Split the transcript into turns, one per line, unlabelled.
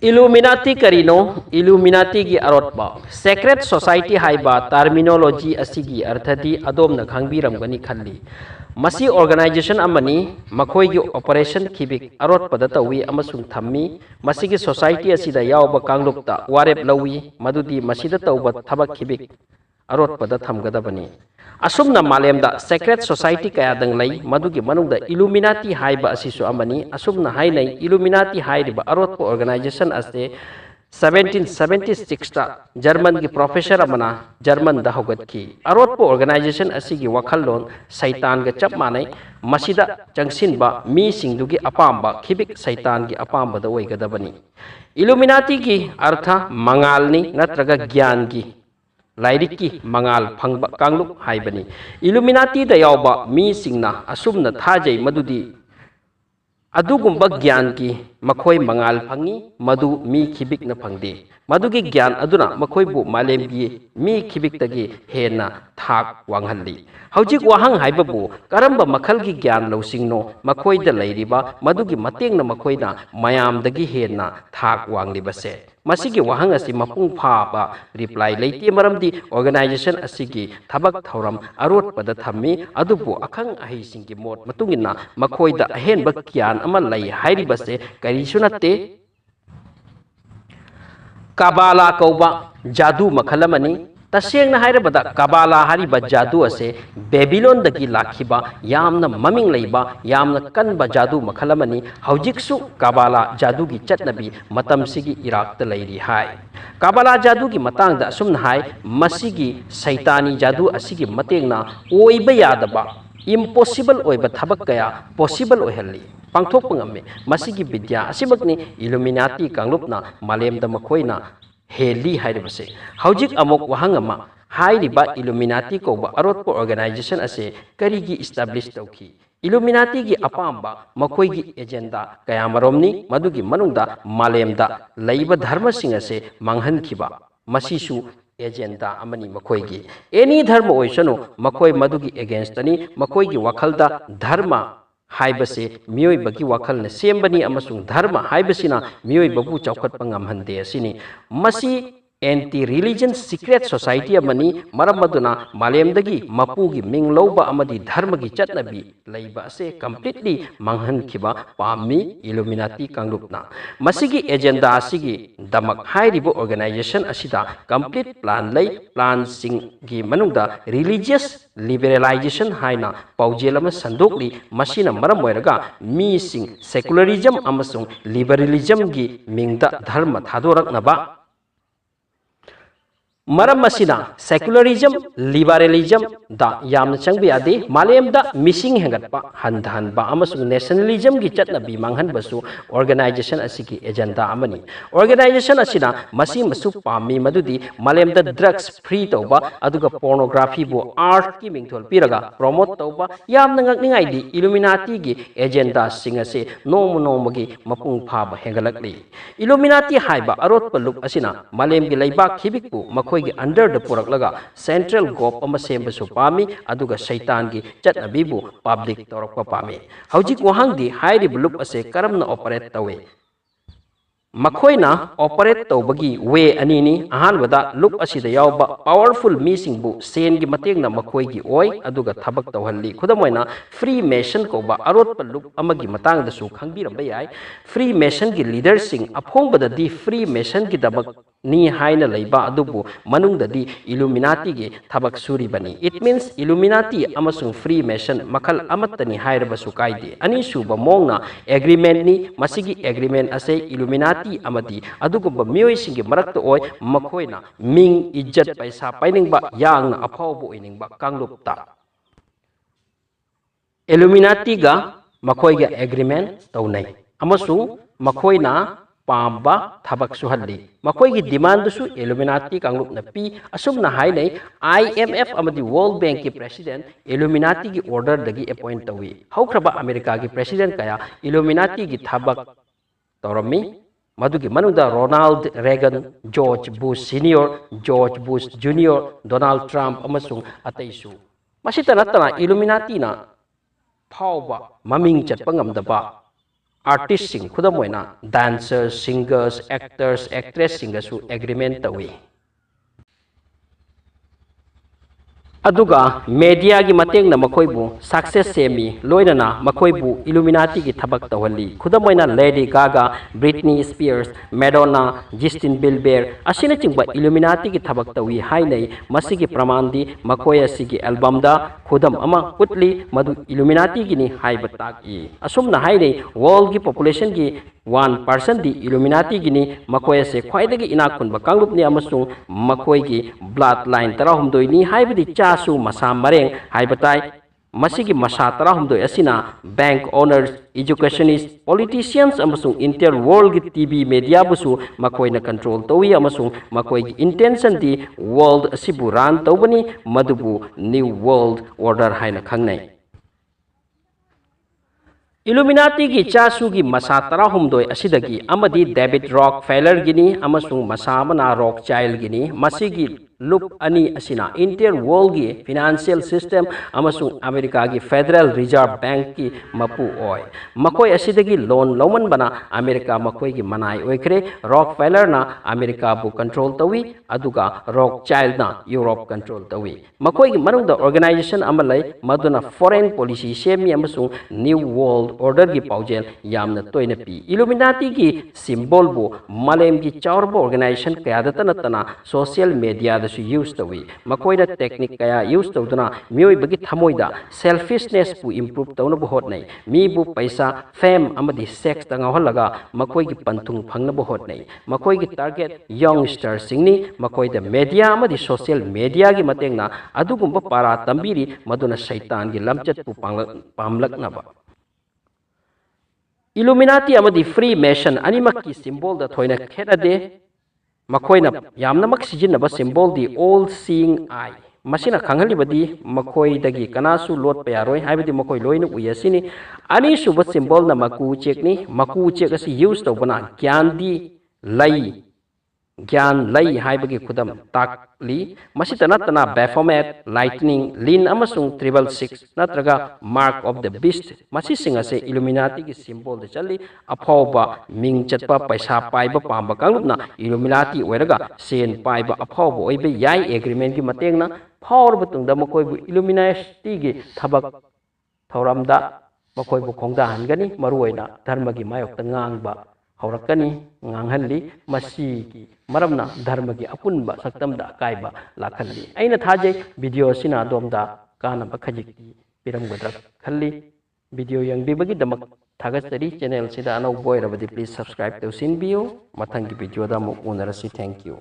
Illuminati Karino, Illuminati gi arotba, Secret Society haiba terminology asigi arthadi adom na khangbiram gani khalli. Masi organization amani makhoi gi operation kibik arotpada tawi amasung thammi, masigi society asida yawba kanglupta warep lawi, madudi masida tawba thabak kibik arotpada thamgadabani. Asumna malemda secret society kaya dang lay madugi manungda Illuminati haiba asisu amani asumna hainay Illuminati haiba arotpo organization ase 1776 ta German gi professor amana German da hogat ki arotpo organization asigi wakhallon saitan ga chap manai masida changsin ba mi singdugi apamba khibik saitan gi apamba da oigadabani. Illuminati gi artha mangalni natraga gyan gi Lairiki mangal phangba kangluk haibani. Illuminati da yawba mi singna asumna thajai madudi adugumba gyan ki makhoi mangal phangi madu mi khibik na phangde. Madugi gyan aduna makhoi bu malem gi mi khibik tagi hena thak wanghalli. Haujik wahang haibabu karamba makhal gi gyan losingno makhoi da lairiba madugi mateng na makhoi na mayam dagi hena thak wangli base. Masigi wahang asi mapung phaba reply leiti maramdi organization asigi thabak thoram arot pada thammi adubu akhang ahi singi mot matungina makhoida ahen bakyan ama lai hairi base kari sunatte kabala kauba jadu makhalamani taseng na haira bada kabala hari ba jadu ase Babylon dagi lakhiba yamna maming leiba yamna kanba jadu makhalamani haujiksu kabala jadu gi chatnabi matam sigi Iraq ta leiri hai kabala jadu gi matang da sumna hai masigi saitani jadu asigi matengna oiba yadaba impossible oiba thabak kaya possible ohelli pangthok pangamme masigi vidya asimakni Illuminati kanglupna malemda makhoina heli hairibase haujik amok wahangama hairiba Illuminati koba arotpo organization ase karigi establish tawki Illuminati gi apamba makhoi gi agenda kayamaromni madugi manungda malemda leiba dharma sing ase manghan khiba masisu agenda amani makhoi gi any dharma oisano makhoi madugi against ani makhoi gi wakhalda dharma haibase mioi bagi wakal na sembani amasung dharma haibasina mioi babu chawkhat pangam hande asini masi anti religion secret society amani maramaduna malemdagi mapugi minglauba amadi dharma gi chatnabi leiba ase completely manghan khiba pami Illuminati kanglupna masigi agenda asigi damak hairibo organization asida complete plan lei plan sing gi manungda religious liberalization haina paujelama sandokli masina maram oiraga mi sing secularism amasung liberalism gi mingda dharma thadoraknaba Maram masina secularism liberalism da yamna changbi ade malem da missing hengatpa handhan ba amasung nationalism gi chatnabi manghan basu organization asiki agenda amani organization asina masi masu pami madudi malem da drugs free tauba aduga pornography bu art ki mingthol piraga promote tauba yamna ngakningai di Illuminati gi agenda singase nomu nomagi mapung phaba hengalakli Illuminati haiba arot paluk asina malem gi leibak khibikpu under the puraklaga central gop ama sembasu pami aduga shaitan gi chatnabibu public torakpa pami haujik wahang di hairi blup ase karamna operate tawe makhoina operate tawbagi way anini ahan wada look asida yawba powerful missing bu sen gi matengna makhoi gi oi aduga thabak tawhalli khudamoina free mason ko ba arot paluk amagi matang da su khangbiram bayai free mason gi leader sing aphong bada di free mason gi dabak ni haina leiba adubu manungda di Illuminati gi thabak suri bani it means Illuminati amasung free mason makal amatani hairba su kaide ani suba mongna agreement ni masigi agreement ase Illuminati amadi adugumba mioi singi marakta oi makhoina ming ijat paisa painingba yangna aphawbu oiningba kanglupta Illuminati ga makhoi ga agreement taunai amasung makhoina pamba thabak suhalli makhoi gi demand su Illuminati kangluk na pi asumna hainai IMF amadi World Bank ki president Illuminati gi order dagi appoint tawi haukraba America gi president kaya Illuminati gi thabak torami madugi manungda Ronald Reagan George Bush Senior George Bush Junior Donald Trump amasung ataisu masita natana Illuminati na phawba maming chatpa ngamdaba artist sing khudam oina dancers singers actors actress singasu agreement tawi aduga media gi mateng na makoi bu success semi loinana makoi bu Illuminati gi thabak tawali khudamoina Lady Gaga Britney Spears Madonna Justin Bieber asina chingba Illuminati gi thabak tawi hainai masigi pramandi makoi asigi album da khudam ama utli madu Illuminati gi ni haibatak I asumna hainai world gi population gi 1% di Illuminati gini makoi ase khwaidagi inakun ba kanglup ni amasung makoi gi bloodline tarahumdoi ni haibadi chasu masa mareng haibatai masigi masa tarahumdoi asina bank owners educationists politicians amasung inter world gi TV media busu makoi na control towi amasung makoi gi intention di world asibu ran tawbani madubu new world order haina khangnai Illuminati gi chasu gi masa tarahumdoi asidagi amadi David Rockefeller gini amasung masa mana Rothschild gini masigi loop ani asina inter world gi financial system amasung America gi Federal Reserve Bank ki mapu oi makoi asidagi loan loman bana America makoi gi manai oikre Rockefeller na America bu control tawi aduga Rothschild na Europe control tawi makoi gi manungda organization amalai maduna foreign policy semi amasung new world order gi paujel yamna toina pi Illuminati gi symbol bu malem gi chaurbo organization kaya datana tana social media da su use tawi makoida technique kaya use tawduna mioi bagi thamoida selfishness pu improve tawna bu hot nei mi bu paisa fame amadi sex ta ngawhalaga makoi gi pantung phangna bu hot nei makoi gi target youngster singni makoida media amadi social media gi matengna adugumba para tambiri maduna shaitan gi lamchat pu pamlakna ba Illuminati amadi Freemason animak ki symbol da thoina khetade makoina yamna mak sijinaba symbol di all seeing eye masina khanghali badi makoi dagi kanasu lot pa yaroi haibadi makoi loina uyasini ani suba symbol na maku chekni maku chek asi use tawbana gyan lai haibagi khudam takli masita natana Baphomet lightning lin amasung 666 natraga mark of the beast masi singa se Illuminati gi symbol de chali aphoba ming chatpa paisa paiba pamba kanglupna Illuminati oiraga sen paiba aphoba oibe yai agreement gi matengna phawr butungda makoi bu Illuminati gi thabak thoramda makoi bu khongda hangani maruoina dharma gi mayok ngangba haurakani nganghalli masigi maramna dharma gi apunba saktamda kaiba lakhalli aina thajai video sina domda kana bakhajiki piramgodra khalli video yang bibagi damak thagasari channel sida anau boy rabadi please subscribe to sin bio mathangi video da mu unarasi thank you